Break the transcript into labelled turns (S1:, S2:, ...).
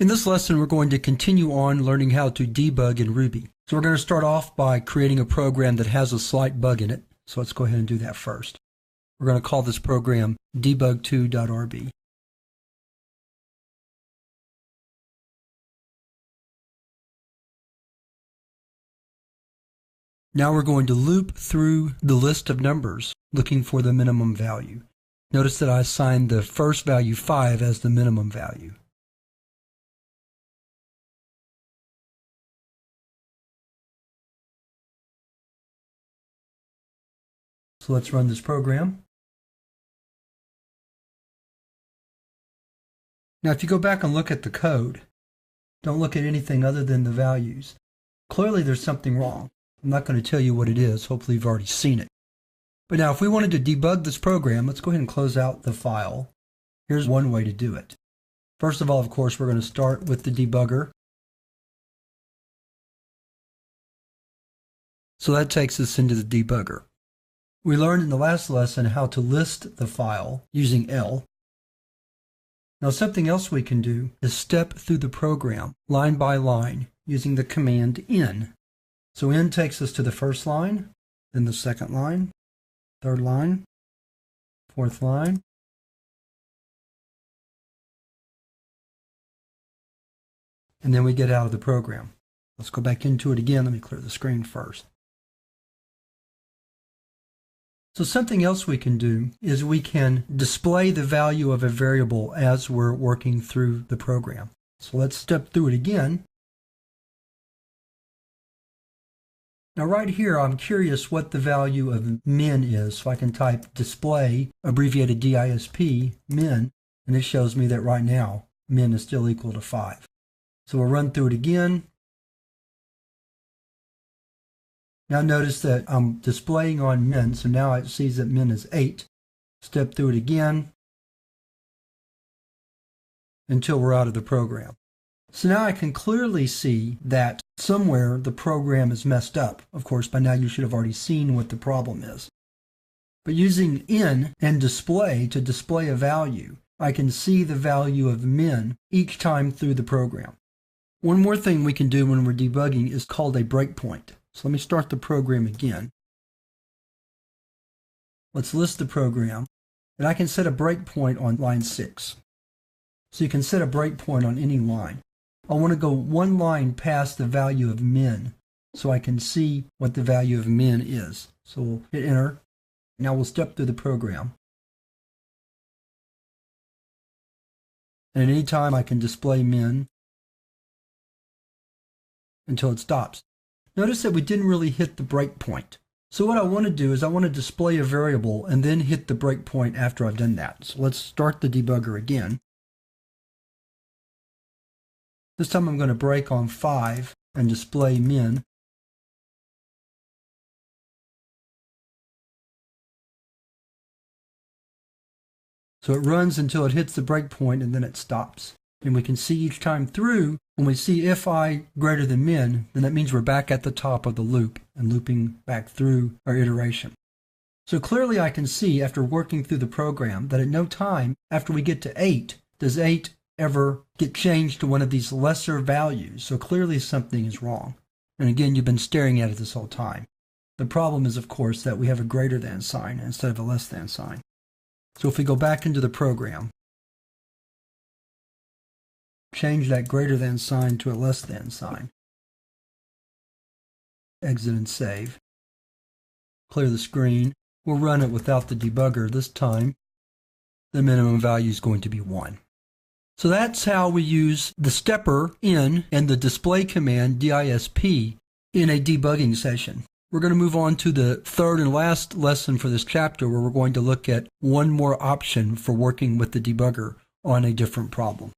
S1: In this lesson, we're going to continue on learning how to debug in Ruby. So we're going to start off by creating a program that has a slight bug in it. So let's go ahead and do that first. We're going to call this program debug2.rb. Now we're going to loop through the list of numbers, looking for the minimum value. Notice that I assigned the first value 5 as the minimum value. So let's run this program. Now if you go back and look at the code, don't look at anything other than the values. Clearly there's something wrong. I'm not going to tell you what it is. Hopefully you've already seen it. But now if we wanted to debug this program, let's go ahead and close out the file. Here's one way to do it. First of all, of course, we're going to start with the debugger. So that takes us into the debugger. We learned in the last lesson how to list the file using L. Now something else we can do is step through the program line by line using the command N. So N takes us to the first line, then the second line, third line, fourth line, and then we get out of the program. Let's go back into it again. Let me clear the screen first. So something else we can do is we can display the value of a variable as we're working through the program. So let's step through it again. Now right here I'm curious what the value of min is, so I can type display, abbreviated DISP, min, and it shows me that right now min is still equal to 5. So we'll run through it again. Now notice that I'm displaying on min, so now it sees that min is 8. Step through it again until we're out of the program. So now I can clearly see that somewhere the program is messed up. Of course, by now you should have already seen what the problem is. But using N and display to display a value, I can see the value of min each time through the program. One more thing we can do when we're debugging is called a breakpoint. So let me start the program again. Let's list the program, and I can set a breakpoint on line 6. So you can set a breakpoint on any line. I want to go one line past the value of min so I can see what the value of min is. So we'll hit enter. Now we'll step through the program. And at any time I can display min until it stops. Notice that we didn't really hit the breakpoint. So what I want to do is I want to display a variable and then hit the breakpoint after I've done that. So let's start the debugger again. This time I'm going to break on 5 and display min. So it runs until it hits the breakpoint and then it stops. And we can see each time through, when we see if I greater than min, then that means we're back at the top of the loop and looping back through our iteration. So clearly I can see after working through the program that at no time after we get to 8 does 8 ever get changed to one of these lesser values. So clearly something is wrong. And again, you've been staring at it this whole time. The problem is, of course, that we have a greater than sign instead of a less than sign. So if we go back into the program, change that greater than sign to a less than sign. Exit and save. Clear the screen. We'll run it without the debugger this time. The minimum value is going to be 1. So that's how we use the stepper N and the display command DISP in a debugging session. We're going to move on to the third and last lesson for this chapter, where we're going to look at one more option for working with the debugger on a different problem.